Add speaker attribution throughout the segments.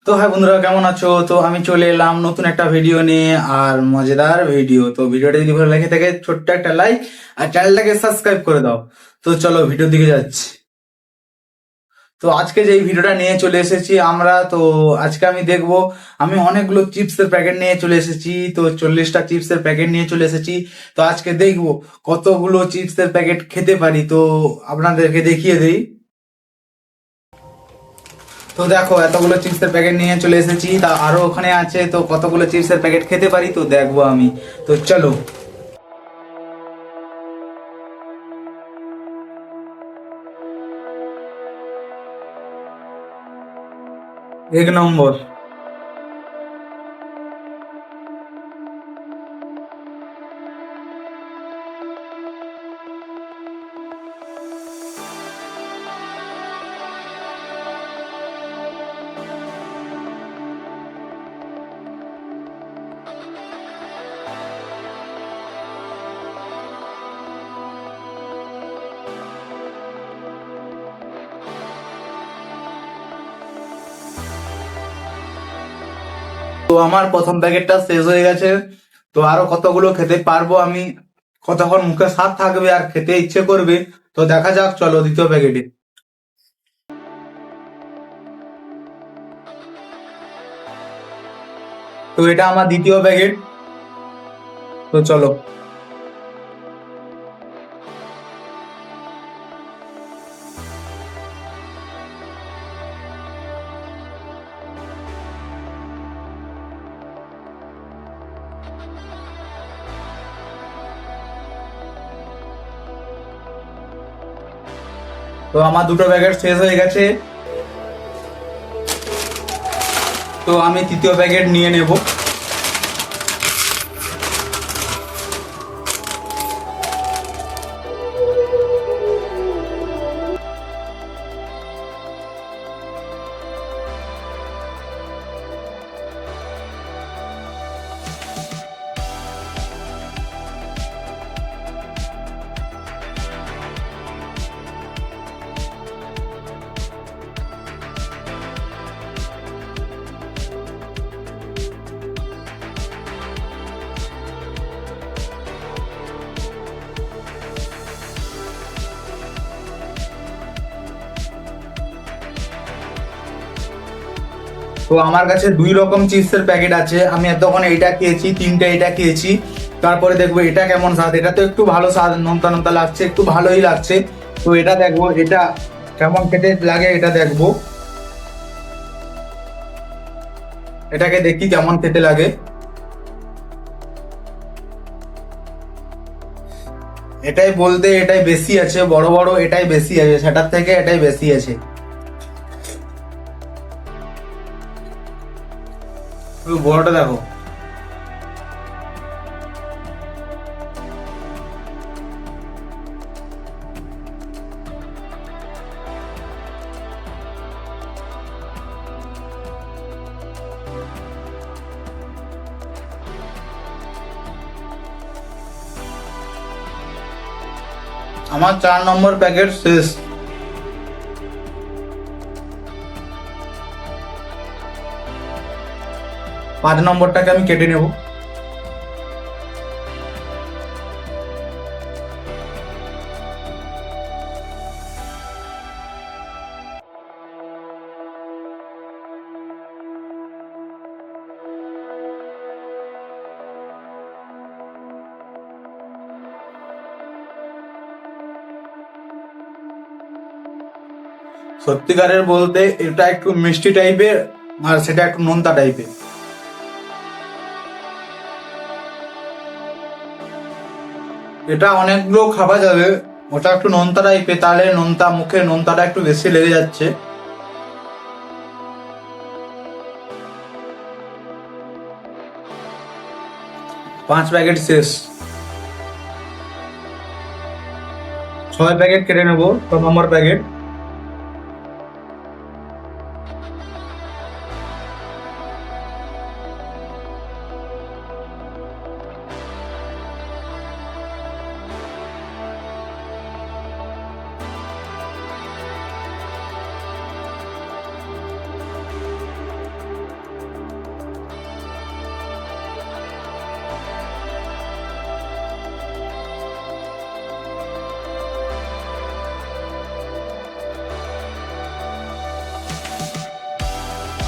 Speaker 1: তো হ্যাঁ বন্ধুরা, কেমন আছো? তো আমি চলে এলাম নতুন একটা ভিডিও নিয়ে, আর মজাদার ভিডিও। তো ভিডিওটা যদি ভালো লাগে থাকে ছোট্ট একটা লাইক আর চ্যানেলটাকে সাবস্ক্রাইব করে দাও। তো চলো ভিডিওর দিকে যাচ্ছি। তো আজকে যে এই ভিডিওটা নিয়ে চলে এসেছি আমরা, তো আজকে আমি দেখবো, আমি অনেকগুলো চিপসের প্যাকেট নিয়ে চলে এসেছি। তো 40টা চিপসের প্যাকেট নিয়ে চলে এসেছি। তো আজকে দেখবো কতগুলো চিপসের প্যাকেট খেতে পারি। তো আপনাদেরকে দেখিয়ে দেই। তো দেখো, এতগুলো চিপসের প্যাকেট নিয়ে চলে এসেছি, তা আরো ওখানে আছে। তো কতগুলো চিপসের প্যাকেট খেতে পারি তো দেখবো আমি। তো চলো। 1 নম্বর। তো আমার প্রথম প্যাকেটটা শেষ হয়ে গেছে। তো আরো কতগুলো খেতে পারবো আমি, কতক্ষণ মুখে স্বাদ থাকবে আর খেতে ইচ্ছে করবে। তো দেখা যাক, চলো দ্বিতীয় প্যাকেটে। তো এটা আমার দ্বিতীয় প্যাকেট। তো চলো। তো আমার দুটো প্যাকেট শেষ হয়ে গেছে। তো আমি তৃতীয় প্যাকেট নিয়ে নেব। তো আমার কাছে 2 রকম চিপসের প্যাকেট আছে। আমি এতক্ষণ এইটা খেয়েছি, 3টে এটা খেয়েছি। তারপরে দেখবো এটা কেমন স্বাদ। এটা তো একটু ভালো স্বাদ, নোনতা নোনতা লাগছে, একটু ভালোই লাগছে। তো এটা দেখবো, এটা কেমন খেতে লাগে এটা দেখবো। এটাকে দেখি কেমন খেতে লাগে। এটাই বলতে এটাই বেশি আছে, বড় বড় এটাই বেশি আছে, সেটার থেকে এটাই বেশি আছে। একটু বড়টা দেখো। আমার 4 নম্বর প্যাকেট শেষ। 5 নম্বরটাকে আমি কেটে নেব। সত্যিকারের বলতে এটা একটু মিষ্টি টাইপের, আর সেটা একটু নোনতা টাইপের। এটা অনেকগুলো খাওয়া যাবে। ওটা একটু নোনতা টাইপের, তাহলে নোনতা, মুখে নোনতাটা একটু বেশি লেগে যাচ্ছে। 5 প্যাকেট শেষ। 6 প্যাকেট কেটে নেবো, 6 নম্বর প্যাকেট।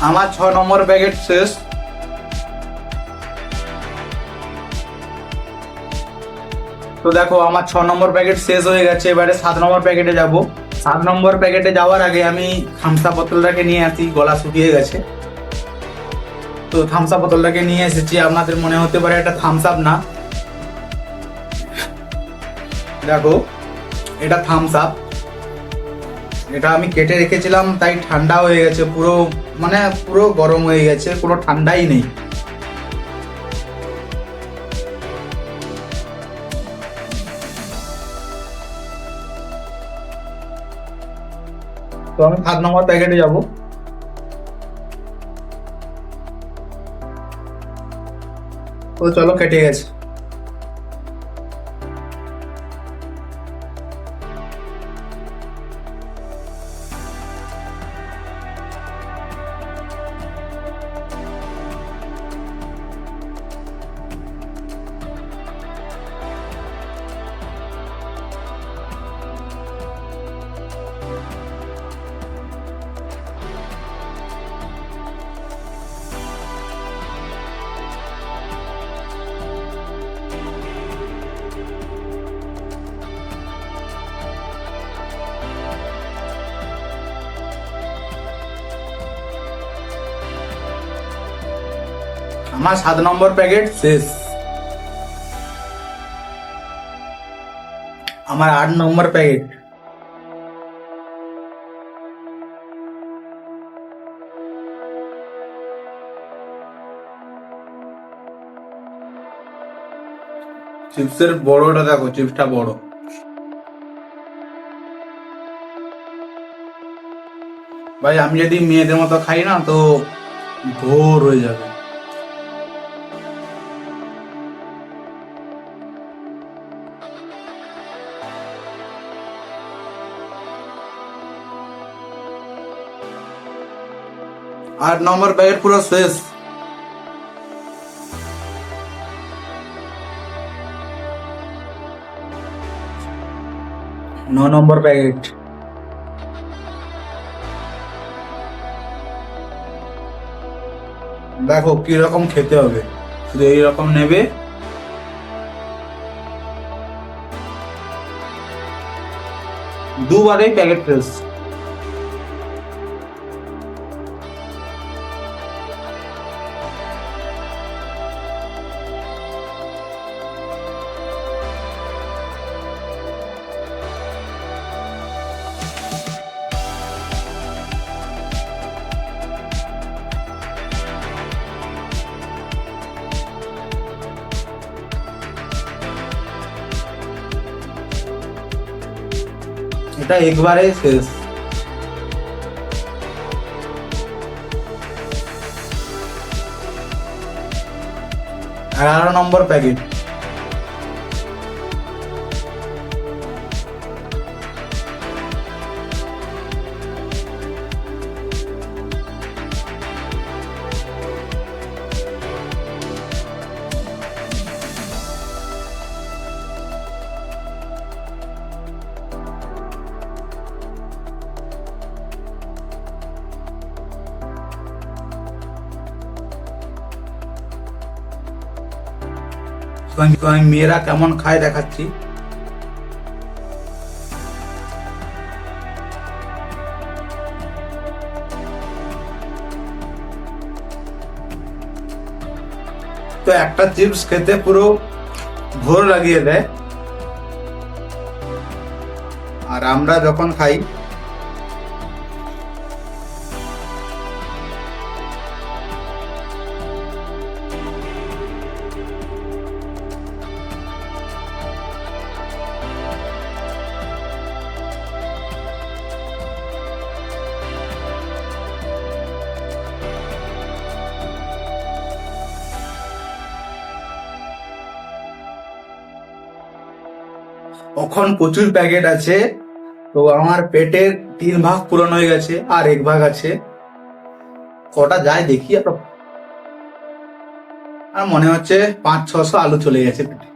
Speaker 1: আমার 6 নম্বর প্যাকেট শেষ। তো দেখো আমার 6 নম্বর প্যাকেট শেষ হয়ে গেছে, এবারে 7 নম্বর প্যাকেটে যাব। 7 নম্বর প্যাকেটে যাওয়ার আগে আমি থামসা বোতলটাকে নিয়ে আসি, গলা শুকিয়ে গেছে। তো থামসা বোতলটাকে নিয়ে এসেছি। আপনাদের মনে হতে পারে এটা থামস আপ না, দেখো এটা থামস আপ। এটা আমি কেটে রেখেছিলাম তাই ঠান্ডা হয়ে গেছে পুরো, মানে পুরো গরম হয়ে গেছে, কোনো ঠান্ডাই নেই। তো আমি 7 নম্বর প্যাকেটে যাব। তো চলো, কেটে গেছে। আমার 7 নম্বর প্যাকেট শেষ। আমার 8 নম্বর প্যাকেট। চিপসের বড়টা দেখো, চিপসটা বড়। ভাই আমি যদি মেয়েদের মতো খাই না তো ভোর হয়ে যাবে। 8 নম্বর প্যাকেট পুরো শেষ। 9 নম্বর প্যাকেট। দেখো কি রকম খেতে হবে, শুধু এইরকম নেবে। দুবারেই প্যাকেট শেষ। এটা একবারে শেষ। 11 নম্বর প্যাকেট। তো আমি মেয়েরা কেমন খায় দেখাচ্ছি। তো একটা চিপস খেতে পুরো ঘোর লাগিয়ে দেয়, আর আমরা যখন খাই তখন প্রচুর প্যাকেট আছে। তো আমার পেটের 3 ভাগ পূরণ হয়ে গেছে, আর 1 ভাগ আছে। কটা যায় দেখি। আর মনে হচ্ছে 500-600 আলু চলে গেছে পেটে।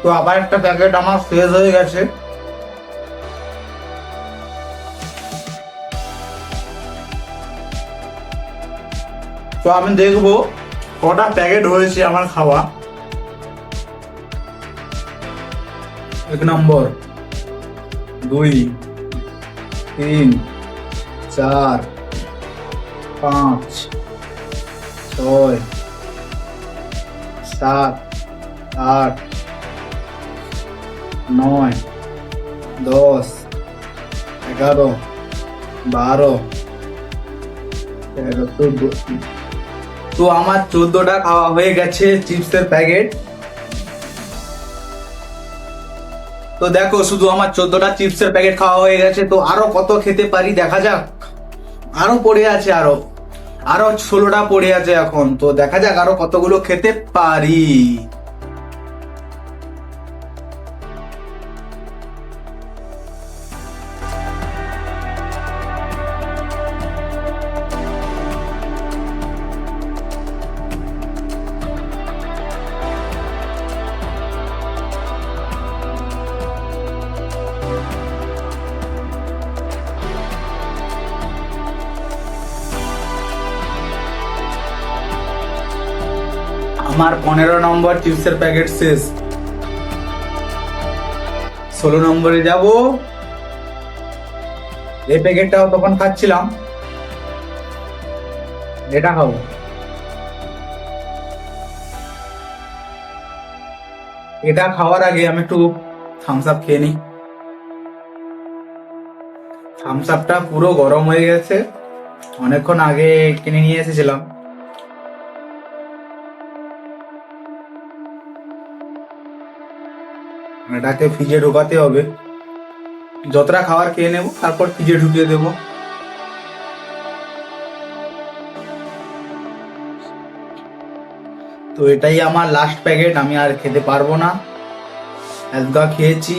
Speaker 1: তো আবার একটা প্যাকেট আমার শেষ হয়ে গেছে। তো আমি দেখবো কটা প্যাকেট হয়েছে আমার খাওয়া। 1 নম্বর, 2, 3, 4, 5, 6, 7, 8, 9, 10, 11, 12, 13, 14। তো আমার 14টা খাওয়া হয়ে গেছে চিপসের প্যাকেট। তো দেখো শুধু আমার 14টা চিপসের প্যাকেট খাওয়া হয়ে গেছে। তো আরো কত খেতে পারি দেখা যাক। আরো পড়ে আছে, আরো আরো 16টা পড়ে আছে এখন। তো দেখা যাক আরো কতগুলো খেতে পারি। আমার 15 নম্বর চিপসের প্যাকেট শেষ। 16 নম্বরে যাব। এই প্যাকেটটাও তখন খাচ্ছিলাম, এটা খাবো। এটা খাওয়ার আগে আমি একটু থামস আপ খেয়ে নিই। থামস আপটা পুরো গরম হয়ে গেছে, অনেকক্ষণ আগে কিনে নিয়ে এসেছিলাম। এটাকে ফ্রিজে ঢোকাতে হবে। যতটা খাবার খেয়ে নেবো তারপর ফ্রিজে ঢুকিয়ে দেবো। তো এটাই আমার লাস্ট প্যাকেট, আমি আর খেতে পারবো না। এতটা খেয়েছি,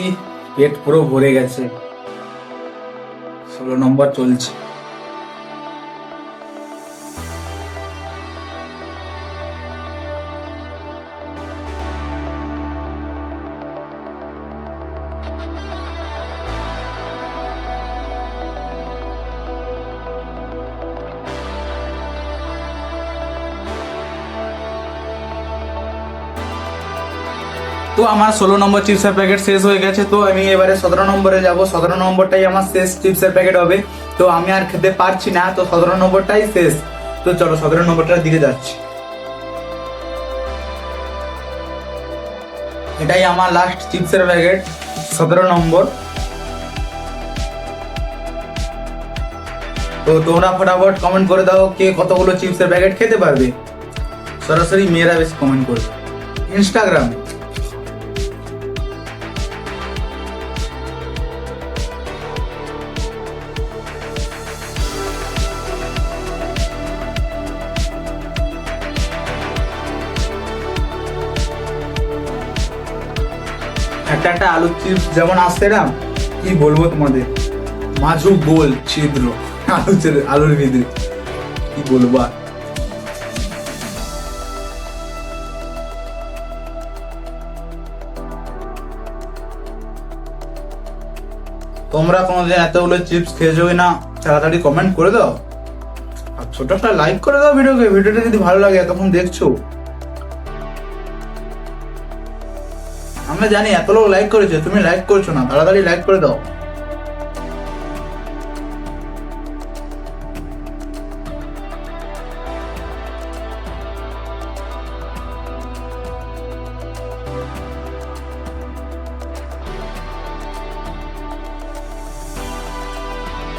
Speaker 1: পেট পুরো ভরে গেছে। 16 নম্বর চলছে। তো আমার 16 নম্বর চিপসের প্যাকেট শেষ হয়ে গেছে। তো আমি এবারে 17 নম্বরে যাব। 17 নম্বরটাই আমার শেষ চিপসের প্যাকেট হবে। তো আমি আর খেতে পারছি না, তো 17 নম্বরটাই শেষ। তো চলো 17 নম্বরটার দিকে যাচ্ছি। এটাই আমার লাস্ট চিপসের প্যাকেট, 17 নম্বর। তো তোমরা ফটাফট কমেন্ট করে দাও কে কতগুলো চিপসের প্যাকেট খেতে পারবে। সরাসরি মেয়েরা বেশি কমেন্ট করবে ইনস্টাগ্রামে। একটা একটা আলুর চিপস যেমন আসছে না, কি বলবো তোমাদের, মাঝু গোল ছিদ্র আলুর ভিতরে, কি বলবো আর। তোমরা কোনোদিন এতগুলো চিপস খেয়েছো কিনা তাড়াতাড়ি কমেন্ট করে দাও, আর ছোট একটা লাইক করে দাও ভিডিওটা যদি ভালো লাগে এতক্ষণ দেখছো। আমরা জানি এত লোক লাইক করেছে, তুমি লাইক করছো না, তাড়াতাড়ি লাইক করে দাও।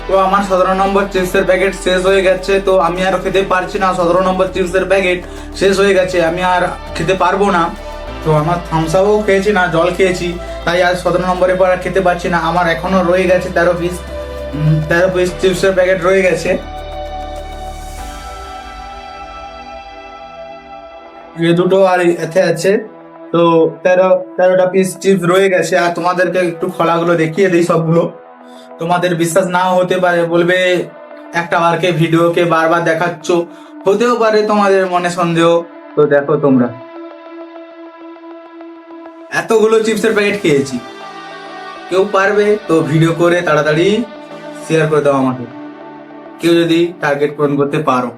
Speaker 1: তো আমার 17 নম্বর চিপসের প্যাকেট শেষ হয়ে গেছে। তো আমি আর খেতে পারছি না, 17 নম্বর চিপসের প্যাকেট শেষ হয়ে গেছে, আমি আর খেতে পারবো না। তো আমার থামস আপও খেয়েছি না, জল খেয়েছি, তাই আর 17 নম্বরের পর আর খেতে পারছি না। আমার এখনো রয়ে গেছে 13 পিস চিপসের প্যাকেট রয়ে গেছে। এই দুটো আর এতে আছে। তো 13টা পিস চিপস রয়ে গেছে। আর তোমাদেরকে একটু খোলাগুলো দেখিয়ে দিই সবগুলো। তোমাদের বিশ্বাস নাও হতে পারে, বলবে একটা বারকে ভিডিওকে বারবার দেখাচ্ছ, হতেও পারে তোমাদের মনে সন্দেহ। তো দেখো তোমরা এতগুলো চিপসের প্যাকেট খেয়েছি। কেউ পারবে তো ভিডিও করে তাড়াতাড়ি শেয়ার করে দাও আমাকে, কেউ যদি টার্গেট পূরণ করতে পারো।